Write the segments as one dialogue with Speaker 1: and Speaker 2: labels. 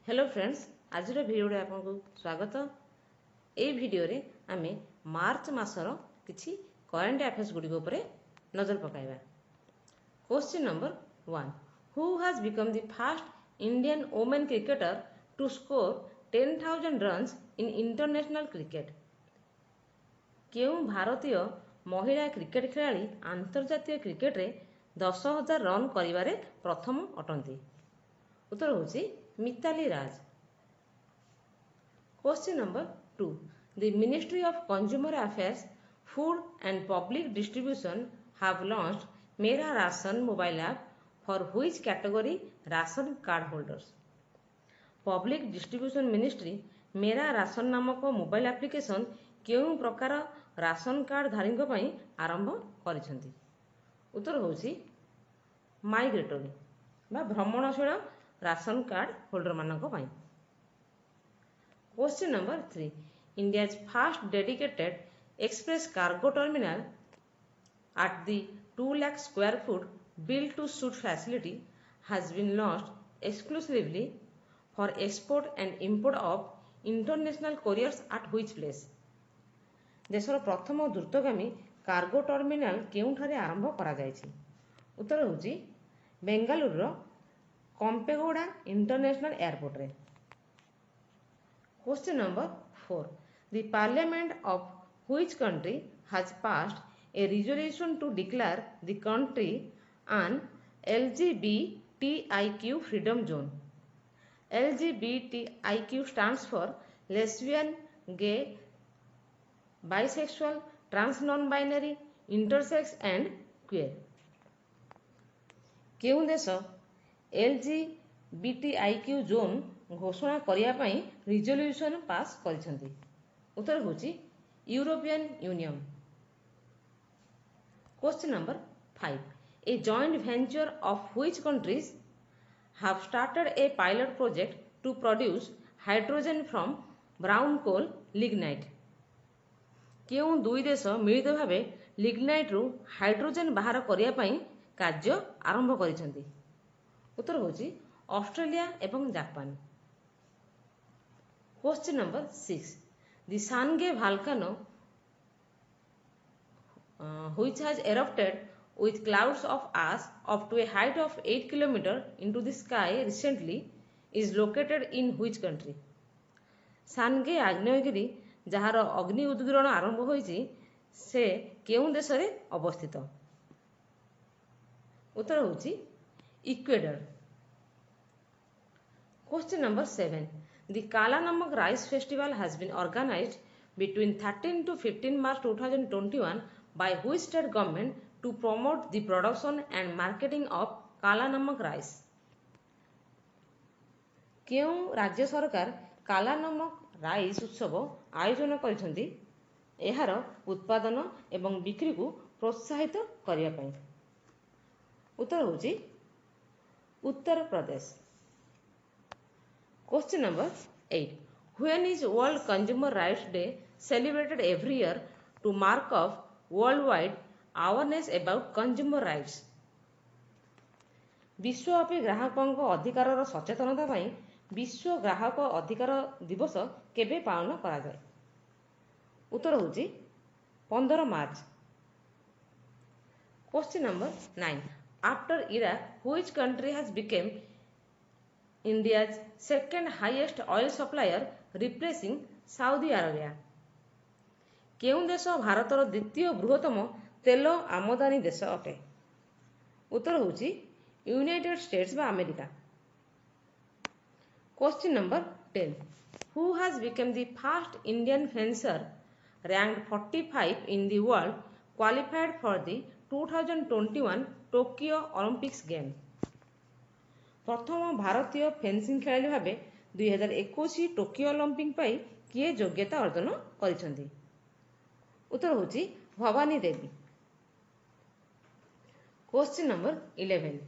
Speaker 1: Hello friends, आज video आपको स्वागत। ये भिडियो रे आमे मार्च मासर किछि करंट अफेयर्स गुडी उपरे नजर पकाइबा। Question number 1, who has become the first Indian women cricketer to score 10,000 runs in international cricket? केउ भारतीय महिला क्रिकेट खेलाड़ी अंतर्जातीय क्रिकेट रे 10,000 रन करिवारे प्रथम अटंती? उत्तर होची Mithali Raj. Question number 2, the Ministry of Consumer Affairs, Food and Public Distribution have launched Mera Ration mobile app for which category ration card holders? Public distribution ministry मेरा राशन नामक मोबाइल एप्लिकेशन केउं प्रकार ration card धारी आरंभ करिसेंती? उत्तर होची migratory बा भ्रमणशील ration card holder मानक पाई। Question number 3, India's first dedicated express cargo terminal at the 2 lakh square foot built to suit facility has been launched exclusively for export and import of international couriers at which place? देशर प्रथम द्रुतगामी cargo terminal केउठारे आरंभ करा जायछि? उत्तर होची Bengaluru कंपेगौड़ा international airport रे। Question number 4, the parliament of which country has passed a resolution to declare the country an LGBTIQ freedom zone? LGBTIQ stands for lesbian, gay, bisexual, trans non-binary, intersex and queer। केउं देश LGBTIQ zone घोषणा करिया पई resolution pass करिसेंती? उत्तर होची European union. Question number 5, a joint venture of which countries have started a pilot project to produce hydrogen from brown coal lignite? केउं दुई देश मिलित भावे lignite रु हाइड्रोजन बाहर करिया पई कार्य आरंभ करिसेंती? उत्तर होची ऑस्ट्रेलिया एवं Japan. Question number 6, the Sangay volcano which has erupted with clouds of ash up to a height of 8 km into the sky recently is located in which country? Sangay आग्नेयगिरी जार अग्नि उद्गीरण आरंभ होइछि से केउं देश रे अवस्थित? उत्तर होची Ecuador. Question number 7, the Kala Namak Rice Festival has been organized between 13 to 15 March 2021 by which state government to promote the production and marketing of Kala Namak rice? केउं राज्य सरकार काला नमक राइस उत्सव आयोजन करिसेंती एहार उत्पादन एवं बिक्री को प्रोत्साहित करिया पई? उत्तर होची Uttar Pradesh. Question number 8, when is World Consumer Rights Day celebrated every year to mark of worldwide awareness about consumer rights? विश्वव्यापी ग्राहकों अधिकार सचेतनता पई विश्व ग्राहक अधिकार दिवस केबे पालन करा जाय? उत्तर होची 15 March. Question number 9, after Iraq which country has become India's second highest oil supplier replacing Saudi Arabia? केउं देश भारतर द्वितीय बृहत्तम तेल आमदानी देश अटे? उत्तर होची यूनाइटेड स्टेट्स बा America. Question number 10, who has become the first Indian fencer ranked 45 in the world qualified for the 2021 Tokyo Olympics game? प्रथम भारतीय फेंसिंग खेलाड़ी भावे 2021 टोकियो ओलंपिक पाई किए योग्यता अर्जन करिसेंती? उत्तर होची Bhavani Devi. Question number 11,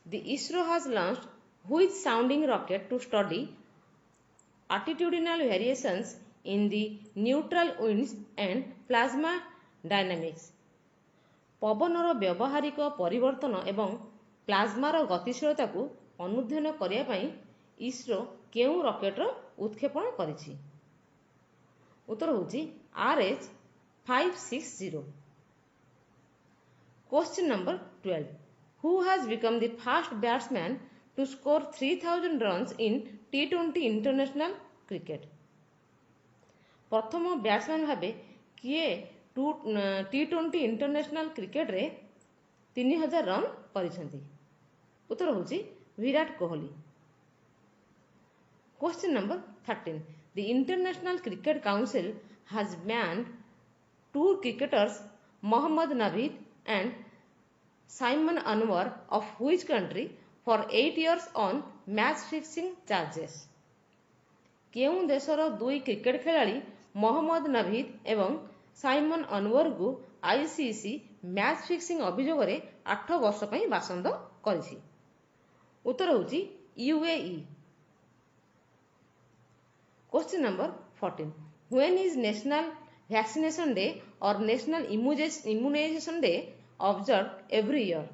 Speaker 1: the ISRO has launched which sounding rocket to study attitudinal variations in the neutral winds and plasma dynamics? पवनर व्यवहारिक परिवर्तन एवं प्लाज्मार गतिशीलता को अनुध्ययन करिया पई ଇସ୍ରୋ କେଉଁ ରକେଟ୍ର ଉତ୍କ୍ଷେପଣ କରିଛି? ଉତ୍ତର ହେଉଛି RH-560। Question number 12. Who has become the first batsman to score 3000 runs in T20 international cricket? प्रथम बैट्समैन भावे किए T20 इंटरनेशनल क्रिकेट रे 3000 रन करिसेंती? उत्तर होची Virat Kohli. Question number 13. The International Cricket Council has banned two cricketers Mohammad Naveed and Simon Anwar of which country for 8 years on match fixing charges? केउं देशर दुई cricket खेलाड़ी मोहम्मद नवीद एवं Simon Anwar को ICC match fixing अभियोग रे 8 वर्ष पई बासंद करिछि? उत्तर होची UAE. Question number 14. When is National Vaccination Day or National Immunization Day observed every year?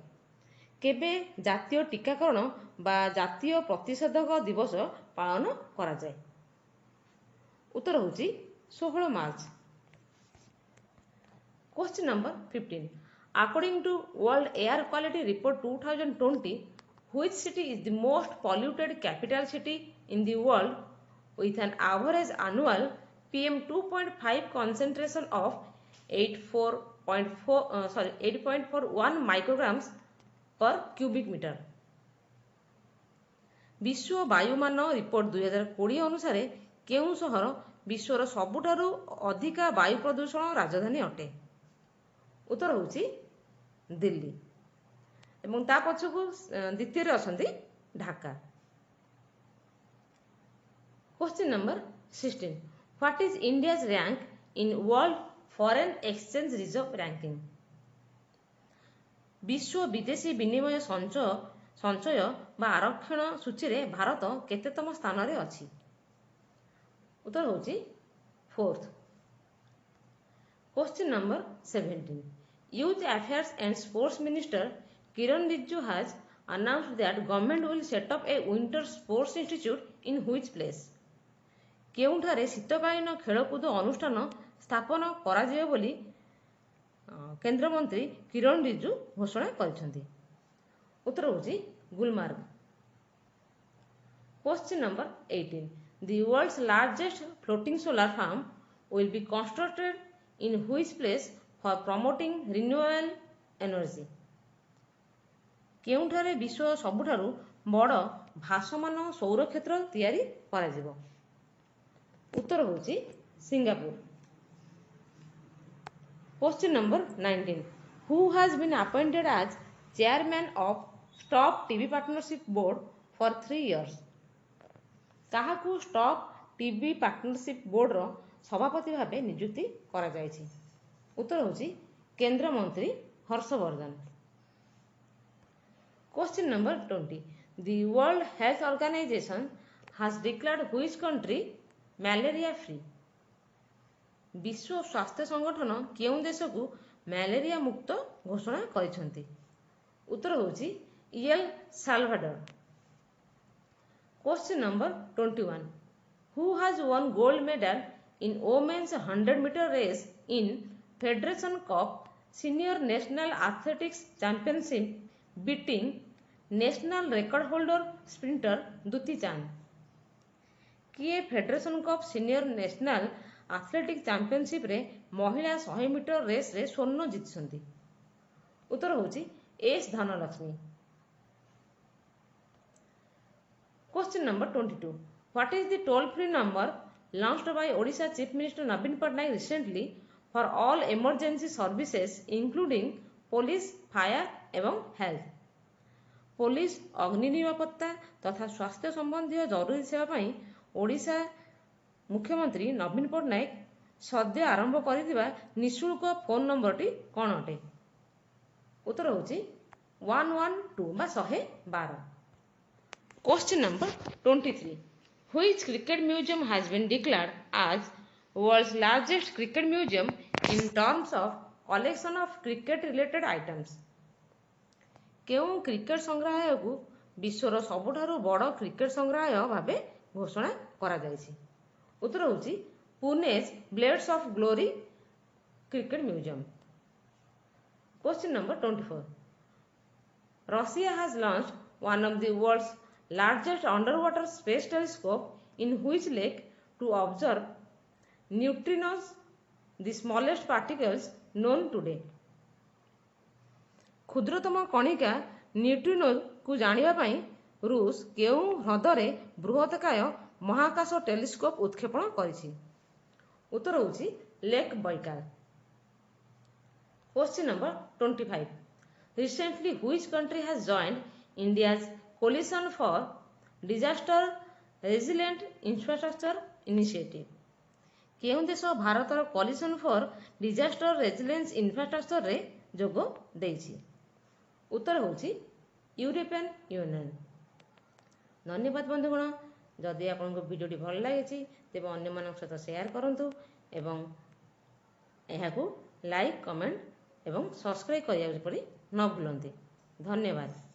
Speaker 1: केबे जातीय टीकाकरण बा जातीय प्रतिषेधक दिवस पालन करा जाए? उत्तर होची 16 March. Question number 15. According to World Air Quality Report 2020, which city is the most polluted capital city in the world with an average annual PM2.5 concentration of 8.41 micrograms per cubic meter? विश्व वायुमान report 2020 अनुसार केउं सहर विश्वर सबुठारु अधिका वायु प्रदूषण राजधानी अटे? उत्तर होची दिल्ली एवं ता पछकु द्वितीय रे असंती Dhaka. Question number 16. What is India's rank in World Foreign Exchange Reserve Ranking? विश्व विदेशी विनिमय संचय बा आरक्षण सूची रे भारत केतेतम स्थान रे अछि? उत्तर होची 4th। Question number 17. Youth Affairs and Sports Minister Kiran Rijiju has announced that government will set up a winter sports institute in which place? केउंठारे शीतकालीन खेलकूद अनुष्ठान स्थापन करा जियो बोली केंद्र मंत्री किरण रिजिजू घोषणा करिसेंती? उत्तर होची Gulmarg. Question number 18. The world's largest floating solar farm will be constructed in which place for promoting renewable energy? केउंठारे विश्व सबुठारु बड़ भासमान सौर क्षेत्र तैयारी करा जिवो? उत्तर होची Singapore. Question number 19. Who has been appointed as chairman of Stop TB Partnership Board for 3 years? काहाकू stop TB partnership board रो सभापति भावे नियुक्ति करा जायछि? उत्तर होची केंद्र मंत्री Harshvardhan. Question number 20. The World Health Organization has declared which country malaria free? विश्व स्वास्थ्य संगठन केउं देश को मलेरिया मुक्त घोषणा करिसेंती? उत्तर होची El Salvador. Question number 21. Who has won gold medal in women's 100-meter race in Federation Cup Senior National Athletics Championship beating national record holder sprinter Dutee Chand? किए federation cup senior national athletics championship रे महिला 100 metre race रे स्वर्ण जीतछंती? उत्तर होची S Dhanlaxmi. Question number 22. What is the toll-free number launched by Odisha Chief Minister Navin Patnaik recently for all emergency services including police, fire एवं health? Police अग्नि निरापत्ता तथा स्वास्थ्य संबंधी जरूरी सेवा पाई ओडिशा मुख्यमंत्री नवीन पट्टनायक सद्य आरंभ करिथिबा निशुल्क फोन नंबरटी कौन अटे? उत्तर होची 112 बा 112। Question number 23. Which cricket museum has been declared as world's largest cricket museum in terms of collection of cricket related items? केउं क्रिकेट संग्रहालय को विश्वर सबुठारु बड़ क्रिकेट संग्रहालय भावे घोषणा करा जायछि। उत्तर होछि Pune's blades of glory cricket museum. Question number 24 Russia has launched one of the world's largest underwater space telescope in which lake to observe neutrinos, the smallest particles known today। क्षुद्रतम कणिका न्यूट्रिनो को जानिबा पई रूस केउ ह्रदरे बृहत्काय महाकाश टेलीस्कोप उत्क्षेपण करिछि। उत्तर होछि lake Baikal. Question number 25 Recently, which country has joined India's Coalition for Disaster Resilient Infrastructure Initiative? केउं देश भारतर coalition for disaster resilience infrastructure रे जोग देइछि? उत्तर होछि यूरोपियन यूनियन। धन्यवाद बंधुगण। जदि आपनको वीडियोटी भल लागिछि तेबे अन्य मानक सहित शेयर करंतु एवं एहाकू लाइक कमेंट एवं सब्सक्राइब करिया परि न भूलंती। धन्यवाद।